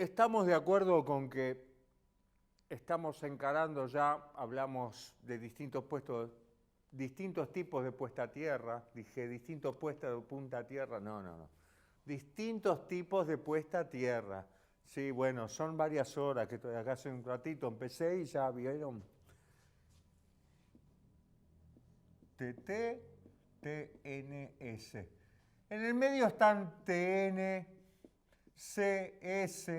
Estamos de acuerdo con que estamos encarando ya, hablamos de distintos tipos de puesta a tierra, dije distintos puestas de punta a tierra, no. Distintos tipos de puesta a tierra. Sí, bueno, son varias horas que estoy acá hace un ratito, empecé y ya vieron. TT, TNS. En el medio están TN, CS,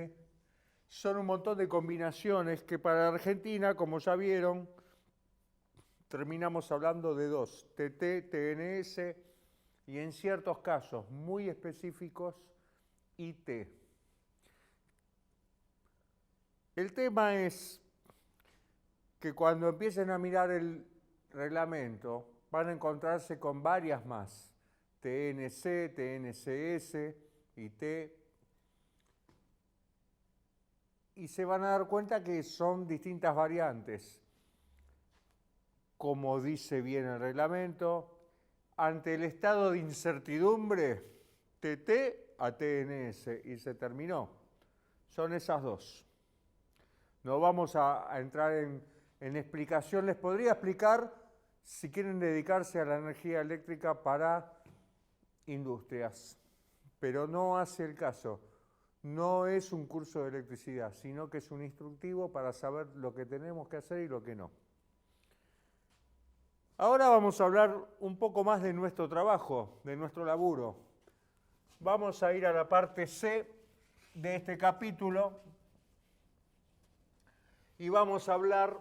son un montón de combinaciones que para Argentina, como ya vieron, terminamos hablando de dos, TT, TNS y en ciertos casos muy específicos, IT. El tema es que cuando empiecen a mirar el reglamento van a encontrarse con varias más, TNC, TNCS, IT, y se van a dar cuenta que son distintas variantes. Como dice bien el reglamento, ante el estado de incertidumbre, TT a TNS, y se terminó. Son esas dos. No vamos a entrar en explicación. Les podría explicar si quieren dedicarse a la energía eléctrica para industrias, pero no hace el caso. No es un curso de electricidad, sino que es un instructivo para saber lo que tenemos que hacer y lo que no. Ahora vamos a hablar un poco más de nuestro trabajo, de nuestro laburo. Vamos a ir a la parte C de este capítulo y vamos a hablar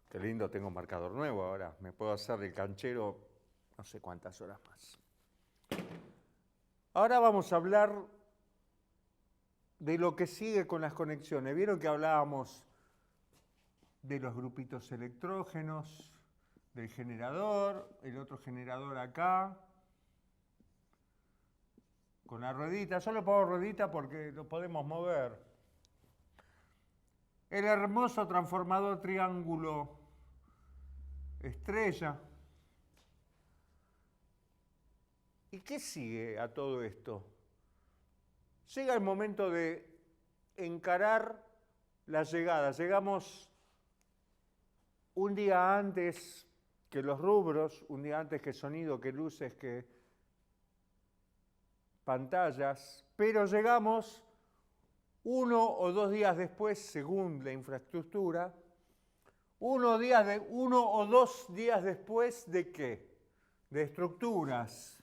qué lindo, tengo un marcador nuevo ahora. Me puedo hacer el canchero no sé cuántas horas más. Ahora vamos a hablar de lo que sigue con las conexiones. Vieron que hablábamos de los grupitos electrógenos, del generador, el otro generador acá, con la ruedita. Yo le pongo ruedita porque lo podemos mover. El hermoso transformador triángulo estrella. ¿Y qué sigue a todo esto? Llega el momento de encarar la llegada. Llegamos un día antes que los rubros, un día antes que sonido, que luces, que pantallas, pero llegamos 1 o 2 días después, según la infraestructura, 1 o 2 días después de ¿qué? De estructuras.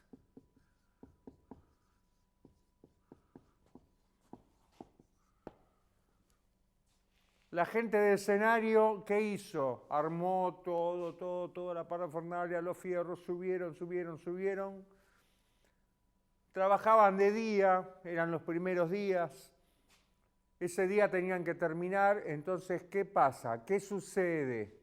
La gente de escenario, ¿qué hizo? Armó toda la parafernalia, los fierros subieron. Trabajaban de día, eran los primeros días. Ese día tenían que terminar, entonces, ¿qué pasa? ¿Qué sucede?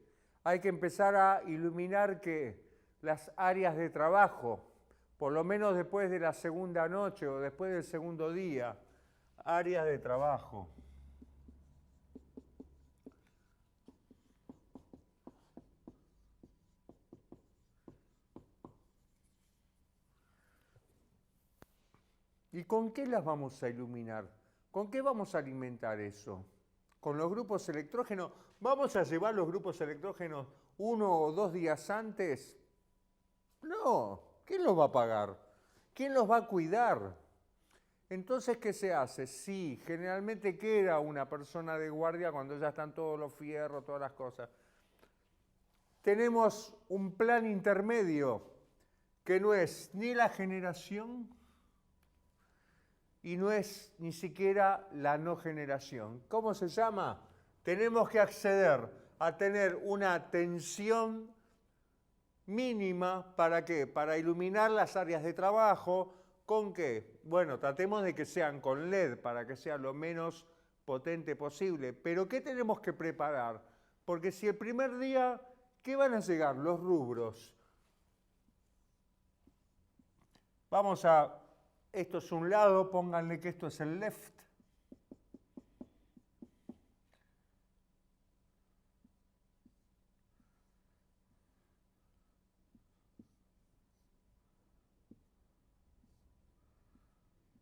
Hay que empezar a iluminar ¿qué? Las áreas de trabajo, por lo menos después de la segunda noche o después del segundo día, áreas de trabajo. ¿Y con qué las vamos a iluminar? ¿Con qué vamos a alimentar eso? ¿Con los grupos electrógenos? ¿Vamos a llevar los grupos electrógenos 1 o 2 días antes? No, ¿quién los va a pagar? ¿Quién los va a cuidar? Entonces, ¿qué se hace? Sí, generalmente queda una persona de guardia cuando ya están todos los fierros, todas las cosas. Tenemos un plan intermedio que no es ni la generación y no es ni siquiera la no generación. ¿Cómo se llama? Tenemos que acceder a tener una tensión mínima, ¿para qué? Para iluminar las áreas de trabajo. ¿Con qué? Bueno, tratemos de que sean con LED para que sea lo menos potente posible. Pero ¿qué tenemos que preparar? Porque si el primer día, ¿qué van a llegar? Los rubros. Vamos a... Esto es un lado, pónganle que esto es el left.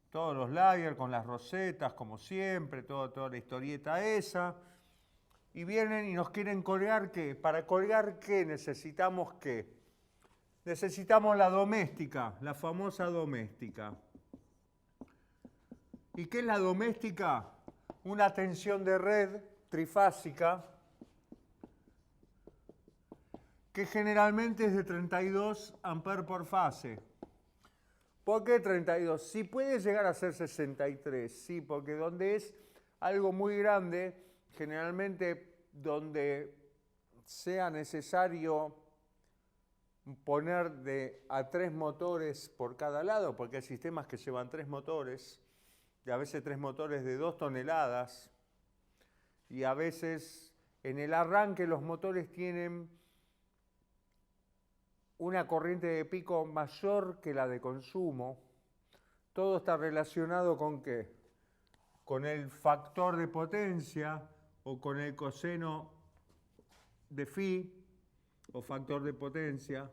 todos los layers con las rosetas, como siempre, toda la historieta esa. Y vienen y nos quieren colgar ¿qué? ¿Para colgar qué necesitamos qué? Necesitamos la doméstica, la famosa doméstica. ¿Y qué es la doméstica? Una tensión de red trifásica que generalmente es de 32 amperes por fase. ¿Por qué 32? Sí puede llegar a ser 63, sí, porque donde es algo muy grande, generalmente donde sea necesario poner a 3 motores por cada lado, porque hay sistemas que llevan 3 motores, y a veces 3 motores de 2 toneladas, y a veces en el arranque los motores tienen una corriente de pico mayor que la de consumo. Todo está relacionado con ¿qué? Con el factor de potencia o con el coseno de phi o factor de potencia.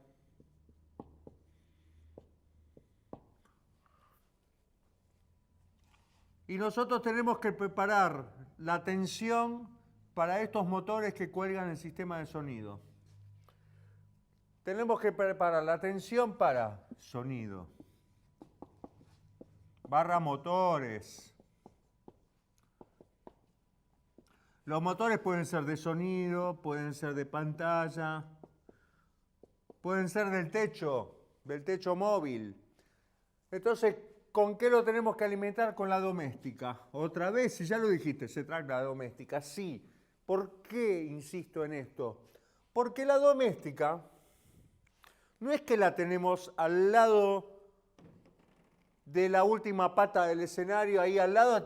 Y nosotros tenemos que preparar la tensión para estos motores que cuelgan el sistema de sonido. Tenemos que preparar la tensión para sonido, barra motores. Los motores pueden ser de sonido, pueden ser de pantalla, pueden ser del techo móvil. Entonces, ¿con qué lo tenemos que alimentar? Con la doméstica. Otra vez, si ya lo dijiste, se trata de doméstica. Sí. ¿Por qué insisto en esto? Porque la doméstica no es que la tenemos al lado de la última pata del escenario, ahí al lado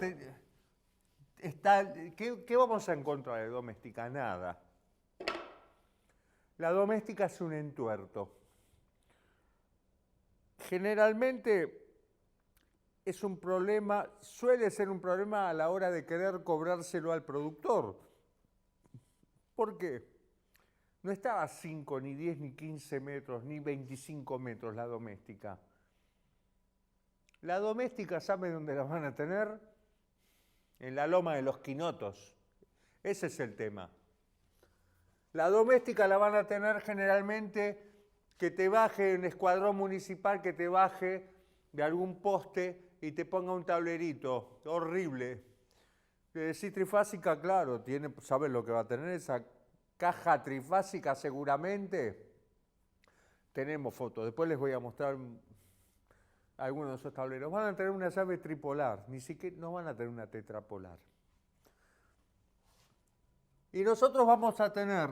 está. ¿Qué vamos a encontrar de doméstica? Nada. La doméstica es un entuerto. Generalmente es un problema, suele ser un problema a la hora de querer cobrárselo al productor. ¿Por qué? No estaba a 5, ni 10, ni 15 metros, ni 25 metros la doméstica. La doméstica, ¿sabe dónde la van a tener? En la loma de los Quinotos. Ese es el tema. La doméstica la van a tener generalmente que te baje en escuadrón municipal, que te baje de algún poste y te ponga un tablerito horrible. Sí, trifásica, claro, ¿sabes lo que va a tener esa caja trifásica seguramente? Tenemos fotos, después les voy a mostrar algunos de esos tableros. Van a tener una llave tripolar, ni siquiera no van a tener una tetrapolar. Y nosotros vamos a tener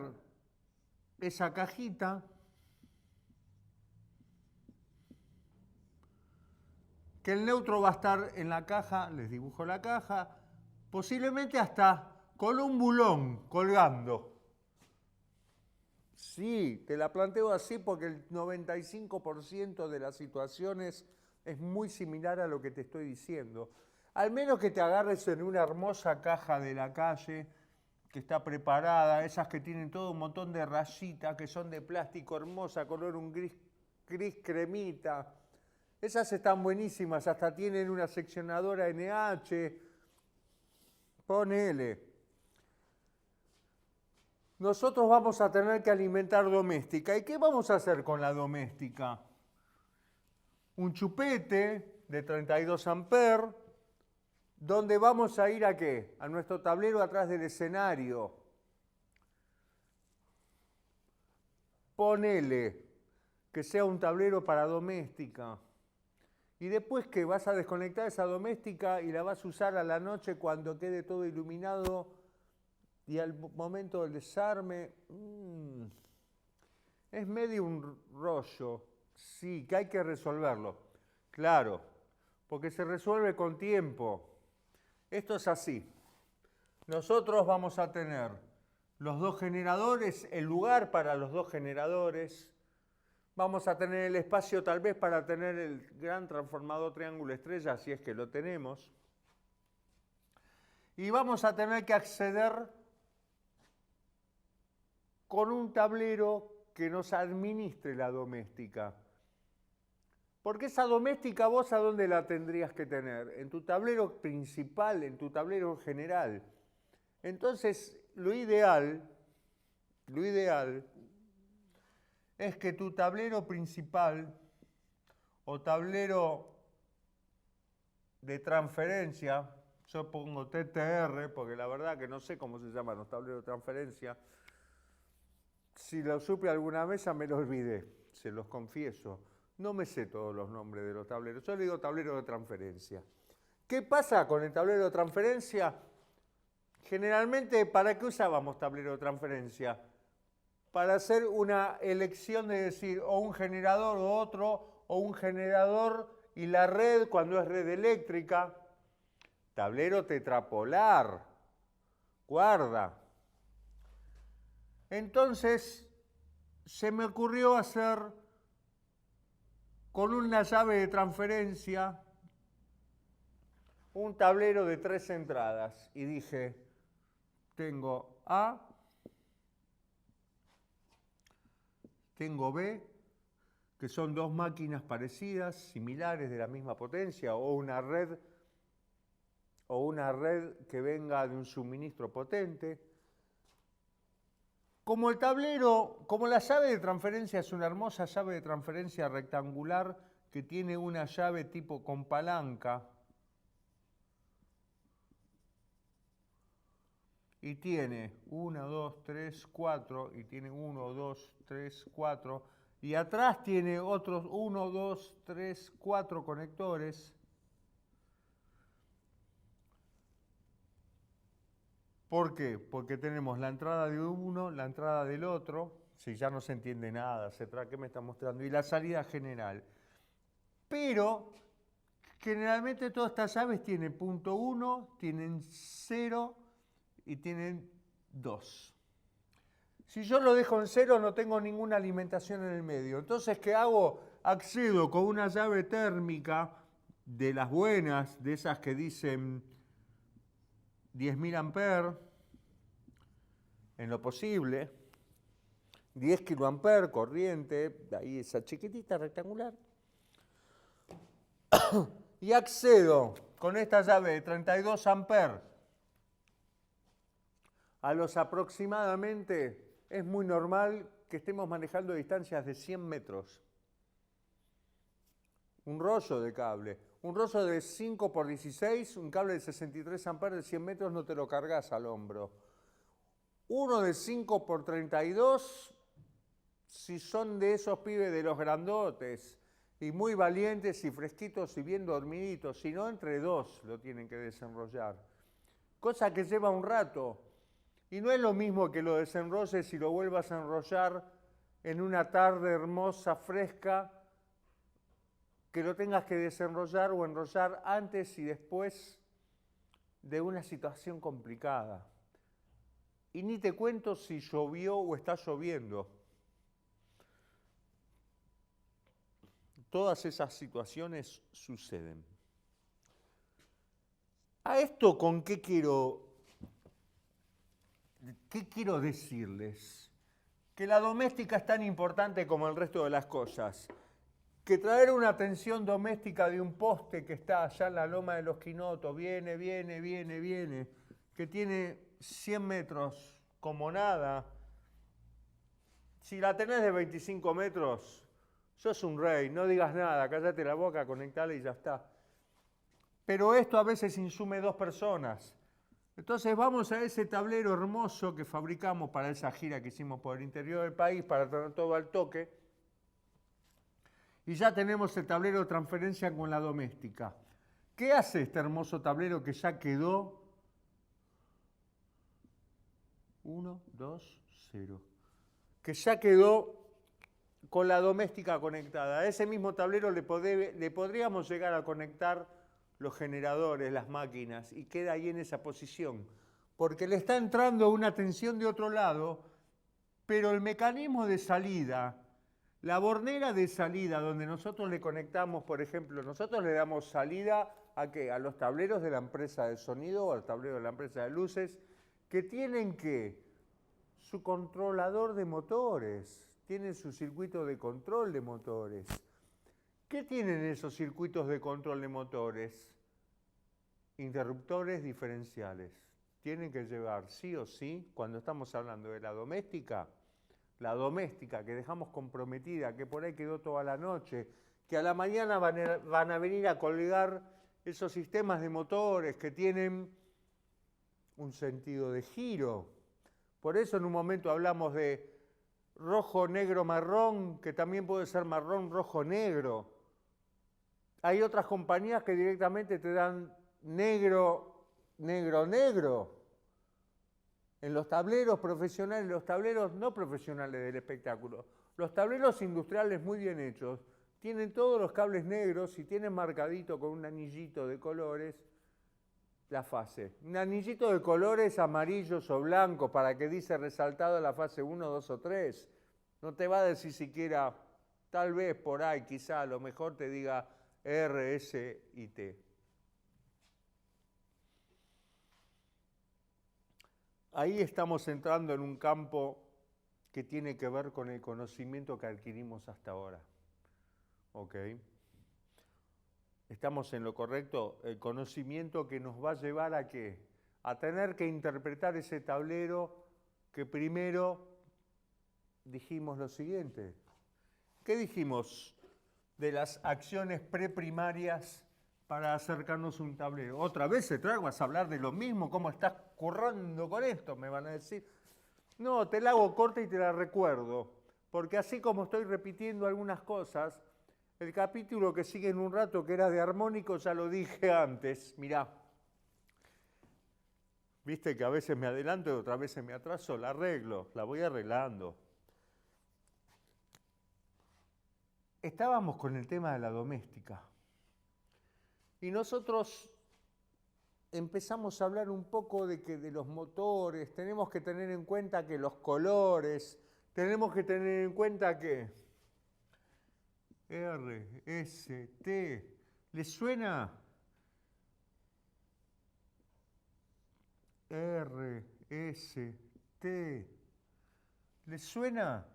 esa cajita que el neutro va a estar en la caja, les dibujo la caja, posiblemente hasta con un bulón colgando. Sí, te la planteo así porque el 95% de las situaciones es muy similar a lo que te estoy diciendo. Al menos que te agarres en una hermosa caja de la calle que está preparada, esas que tienen todo un montón de rayitas, que son de plástico hermosa, color un gris cremita. Esas están buenísimas, hasta tienen una seccionadora NH. Ponele. Nosotros vamos a tener que alimentar doméstica. ¿Y qué vamos a hacer con la doméstica? Un chupete de 32 amperes, donde vamos a ir ¿a qué? A nuestro tablero atrás del escenario. Ponele que sea un tablero para doméstica. Y después que vas a desconectar esa doméstica y la vas a usar a la noche cuando quede todo iluminado y al momento del desarme, es medio un rollo. Sí, que hay que resolverlo. Claro, porque se resuelve con tiempo. Esto es así. Nosotros vamos a tener los dos generadores, el lugar para los dos generadores. Vamos a tener el espacio tal vez para tener el gran transformador triángulo estrella, si es que lo tenemos. Y vamos a tener que acceder con un tablero que nos administre la doméstica. Porque esa doméstica vos ¿a dónde la tendrías que tener? En tu tablero principal, en tu tablero general. Entonces, lo ideal es que tu tablero principal o tablero de transferencia, yo pongo TTR, porque la verdad que no sé cómo se llaman los tableros de transferencia. Si lo supe alguna vez, ya me lo olvidé, se los confieso. No me sé todos los nombres de los tableros, yo le digo tablero de transferencia. ¿Qué pasa con el tablero de transferencia? Generalmente, ¿para qué usábamos tablero de transferencia? Para hacer una elección de decir o un generador o otro, o un generador y la red cuando es red eléctrica. Tablero tetrapolar, guarda. Entonces, se me ocurrió hacer con una llave de transferencia un tablero de 3 entradas y dije, tengo A, tengo B, que son dos máquinas parecidas, similares, de la misma potencia, o una red que venga de un suministro potente. Como el tablero, como la llave de transferencia es una hermosa llave de transferencia rectangular que tiene una llave tipo con palanca y tiene 1, 2, 3, 4 y tiene 1, 2, 3, 4 y atrás tiene otros 1, 2, 3, 4 conectores. ¿Por qué? Porque tenemos la entrada de uno, la entrada del otro, si ya no se entiende nada, ¿qué me está mostrando? Y la salida general. Pero generalmente todas estas llaves tienen punto 1, tienen 0 y tienen 2. Si yo lo dejo en 0 no tengo ninguna alimentación en el medio. Entonces, ¿qué hago? Accedo con una llave térmica de las buenas, de esas que dicen 10.000 amperes, en lo posible, 10 kiloamperes corriente, ahí esa chiquitita rectangular, y accedo con esta llave de 32 amperes a los aproximadamente, es muy normal que estemos manejando distancias de 100 metros. Un rollo de cable, un rollo de 5 por 16, un cable de 63 amperes de 100 metros no te lo cargas al hombro. Uno de 5 por 32, si son de esos pibes de los grandotes y muy valientes y fresquitos y bien dormiditos, si no, entre dos lo tienen que desenrollar. Cosa que lleva un rato. Y no es lo mismo que lo desenrolles y lo vuelvas a enrollar en una tarde hermosa, fresca, que lo tengas que desenrollar o enrollar antes y después de una situación complicada. Y ni te cuento si llovió o está lloviendo. Todas esas situaciones suceden. ¿A esto con qué quiero decirles? Que la doméstica es tan importante como el resto de las cosas. Que traer una tensión doméstica de un poste que está allá en la Loma de los Quinotos, viene, que tiene 100 metros como nada. Si la tenés de 25 metros, sos un rey, no digas nada, cállate la boca, conectala y ya está. Pero esto a veces insume 2 personas. Entonces vamos a ese tablero hermoso que fabricamos para esa gira que hicimos por el interior del país, para tener todo al toque. Y ya tenemos el tablero de transferencia con la doméstica. ¿Qué hace este hermoso tablero que ya quedó? 1, 2, 0. Que ya quedó con la doméstica conectada. A ese mismo tablero le podríamos llegar a conectar los generadores, las máquinas, y queda ahí en esa posición. Porque le está entrando una tensión de otro lado, pero el mecanismo de salida, la bornera de salida donde nosotros le conectamos, por ejemplo, nosotros le damos salida ¿a qué? A los tableros de la empresa de sonido o al tablero de la empresa de luces, que tienen ¿qué? Su controlador de motores, tienen su circuito de control de motores. ¿Qué tienen esos circuitos de control de motores? Interruptores diferenciales. Tienen que llevar sí o sí, cuando estamos hablando de la doméstica que dejamos comprometida, que por ahí quedó toda la noche, que a la mañana van a venir a colgar esos sistemas de motores que tienen un sentido de giro. Por eso en un momento hablamos de rojo, negro, marrón, que también puede ser marrón, rojo, negro. Hay otras compañías que directamente te dan negro, negro, negro. En los tableros profesionales, los tableros no profesionales del espectáculo, los tableros industriales muy bien hechos, tienen todos los cables negros y tienen marcadito con un anillito de colores la fase. Un anillito de colores amarillos o blancos para que dice resaltado la fase 1, 2 o 3. No te va a decir siquiera, tal vez por ahí, quizá a lo mejor te diga R, S y T. Ahí estamos entrando en un campo que tiene que ver con el conocimiento que adquirimos hasta ahora. ¿Ok? ¿Estamos en lo correcto? El conocimiento que nos va a llevar a ¿qué? A tener que interpretar ese tablero que primero dijimos lo siguiente. ¿Qué dijimos de las acciones preprimarias para acercarnos a un tablero? Otra vez te vas a hablar de lo mismo, ¿cómo estás currando con esto? Me van a decir. No, te la hago corta y te la recuerdo, porque así como estoy repitiendo algunas cosas, el capítulo que sigue en un rato, que era de armónicos, ya lo dije antes. Mirá, viste que a veces me adelanto y otras veces me atraso, la arreglo, la voy arreglando. Estábamos con el tema de la doméstica y nosotros empezamos a hablar un poco de que de los motores, tenemos que tener en cuenta que los colores, tenemos que tener en cuenta que R, S, T, ¿les suena? R, S, T, ¿les suena?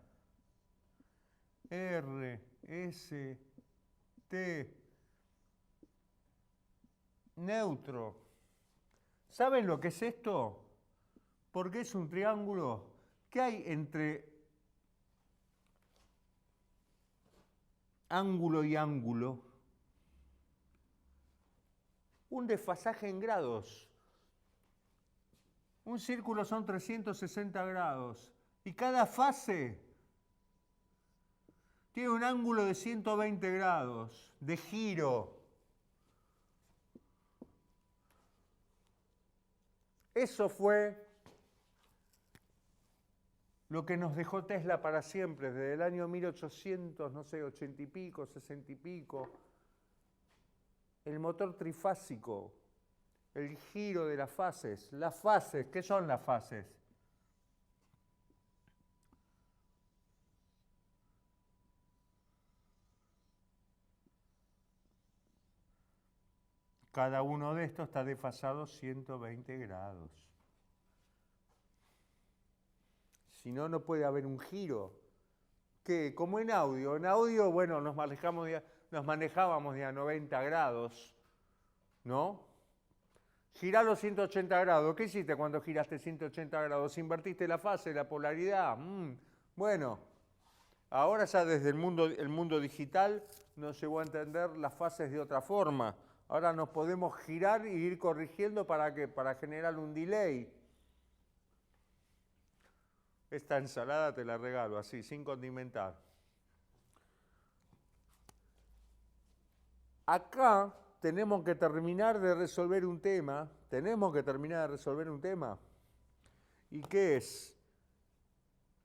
R, S, T, neutro. ¿Saben lo que es esto? Porque es un triángulo. ¿Qué hay entre ángulo y ángulo? Un desfasaje en grados. Un círculo son 360 grados y cada fase tiene un ángulo de 120 grados de giro. Eso fue lo que nos dejó Tesla para siempre, desde el año 1800, no sé, 80 y pico, 60 y pico. El motor trifásico, el giro de las fases. Las fases, ¿qué son las fases? Cada uno de estos está desfasado 120 grados. Si no, no puede haber un giro. ¿Qué? Como en audio. En audio, bueno, nos manejábamos de a 90 grados, ¿no? Girá los 180 grados. ¿Qué hiciste cuando giraste 180 grados? ¿Invertiste la fase, la polaridad? Bueno, ahora ya desde el mundo digital nos llegó a entender las fases de otra forma. Ahora nos podemos girar y ir corrigiendo para ¿qué? Para generar un delay. Esta ensalada te la regalo así, sin condimentar. Acá tenemos que terminar de resolver un tema. ¿Y qué es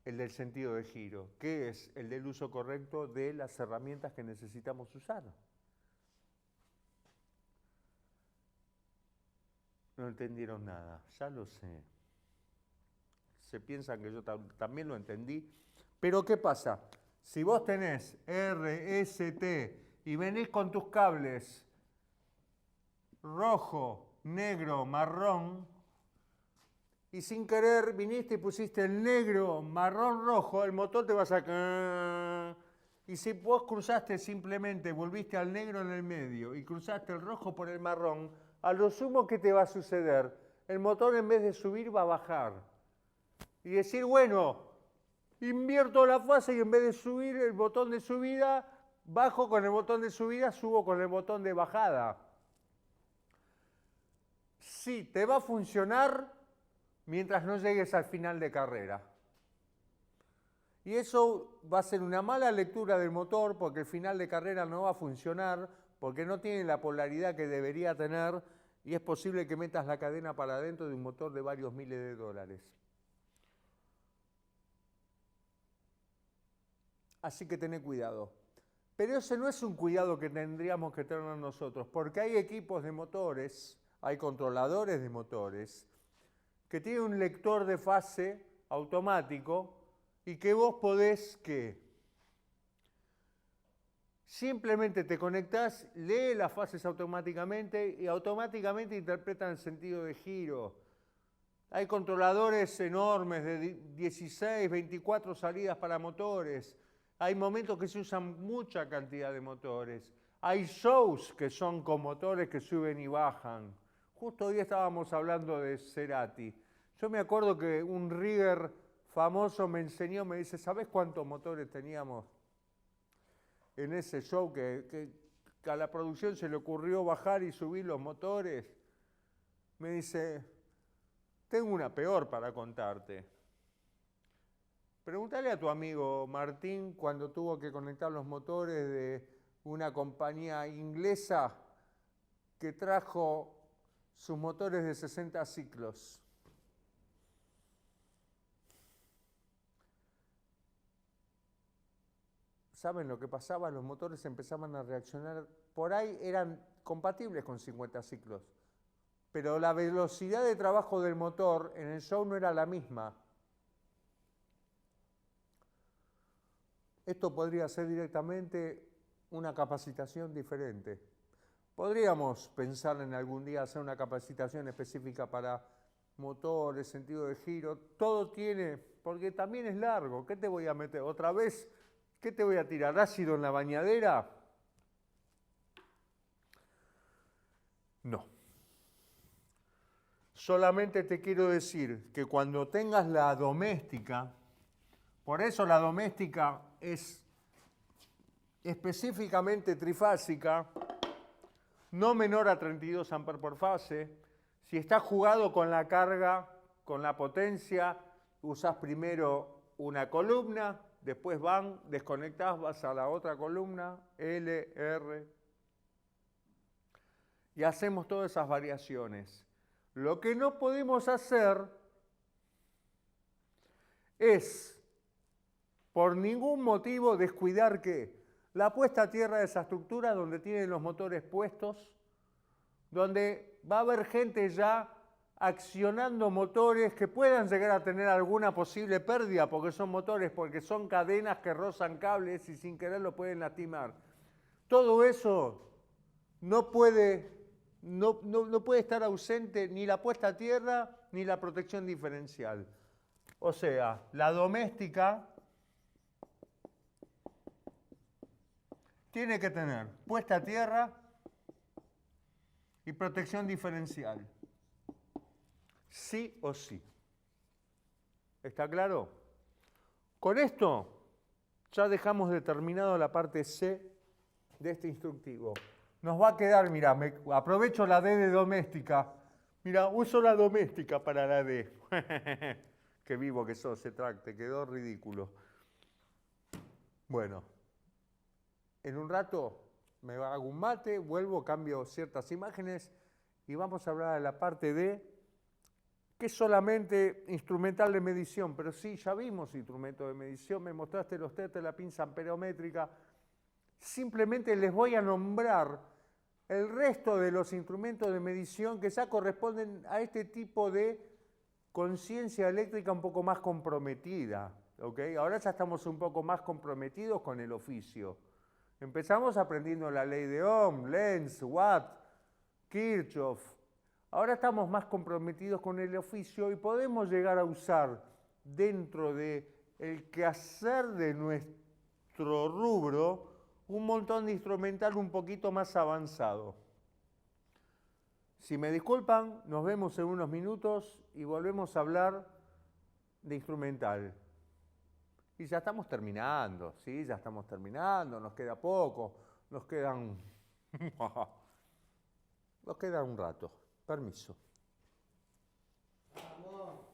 el del sentido de giro? ¿Qué es el del uso correcto de las herramientas que necesitamos usar? No entendieron nada, ya lo sé. Se piensan que yo también lo entendí. Pero ¿qué pasa? Si vos tenés R, S, T y venís con tus cables rojo, negro, marrón, y sin querer viniste y pusiste el negro, marrón, rojo, el motor te va a sacar. Y si vos cruzaste simplemente, volviste al negro en el medio y cruzaste el rojo por el marrón, a lo sumo, ¿qué te va a suceder? El motor en vez de subir va a bajar. Y decir, bueno, invierto la fase y en vez de subir el botón de subida, bajo con el botón de subida, subo con el botón de bajada. Sí, te va a funcionar mientras no llegues al final de carrera. Y eso va a ser una mala lectura del motor porque el final de carrera no va a funcionar, porque no tiene la polaridad que debería tener y es posible que metas la cadena para adentro de un motor de varios miles de dólares. Así que tené cuidado. Pero ese no es un cuidado que tendríamos que tener nosotros, porque hay equipos de motores, hay controladores de motores, que tienen un lector de fase automático y que vos podés, ¿qué? Simplemente te conectás, lee las fases automáticamente y automáticamente interpretan el sentido de giro. Hay controladores enormes de 16, 24 salidas para motores. Hay momentos que se usan mucha cantidad de motores. Hay shows que son con motores que suben y bajan. Justo hoy estábamos hablando de Cerati. Yo me acuerdo que un rigger famoso me enseñó, me dice, ¿sabés cuántos motores teníamos en ese show que a la producción se le ocurrió bajar y subir los motores? Me dice, tengo una peor para contarte. Pregúntale a tu amigo Martín cuando tuvo que conectar los motores de una compañía inglesa que trajo sus motores de 60 ciclos. ¿Saben lo que pasaba? Los motores empezaban a reaccionar, por ahí eran compatibles con 50 ciclos, pero la velocidad de trabajo del motor en el show no era la misma. Esto podría ser directamente una capacitación diferente. Podríamos pensar en algún día hacer una capacitación específica para motores, sentido de giro, todo tiene, porque también es largo. ¿Qué te voy a meter? ¿Otra vez? ¿Qué te voy a tirar? ¿Ácido en la bañadera? No. Solamente te quiero decir que cuando tengas la doméstica, por eso la doméstica es específicamente trifásica, no menor a 32 amperes por fase. Si estás jugado con la carga, con la potencia, usás primero una columna, después desconectás, vas a la otra columna, L, R, y hacemos todas esas variaciones. Lo que no podemos hacer es, por ningún motivo, descuidar que la puesta a tierra de esa estructura donde tienen los motores puestos, donde va a haber gente ya accionando motores que puedan llegar a tener alguna posible pérdida, porque son motores, porque son cadenas que rozan cables y sin querer lo pueden lastimar. Todo eso no puede estar ausente ni la puesta a tierra ni la protección diferencial. O sea, la doméstica tiene que tener puesta a tierra y protección diferencial. Sí o sí. ¿Está claro? Con esto ya dejamos determinado la parte C de este instructivo. Nos va a quedar, mira, aprovecho la D de doméstica. Mira, uso la doméstica para la D. Qué vivo que sos, se tracte, quedó ridículo. Bueno, en un rato me hago un mate, vuelvo, cambio ciertas imágenes y vamos a hablar de la parte D, que es solamente instrumental de medición, pero sí, ya vimos instrumentos de medición, me mostraste los test de la pinza amperométrica. Simplemente les voy a nombrar el resto de los instrumentos de medición que ya corresponden a este tipo de conciencia eléctrica un poco más comprometida. ¿Okay? Ahora ya estamos un poco más comprometidos con el oficio. Empezamos aprendiendo la ley de Ohm, Lenz, Watt, Kirchhoff. Ahora estamos más comprometidos con el oficio y podemos llegar a usar dentro del quehacer de nuestro nuestro rubro un montón de instrumental un poquito más avanzado. Si me disculpan, nos vemos en unos minutos y volvemos a hablar de instrumental. Y ya estamos terminando, ¿sí? Ya estamos terminando, nos queda poco, nos queda un rato. Permiso. Vamos.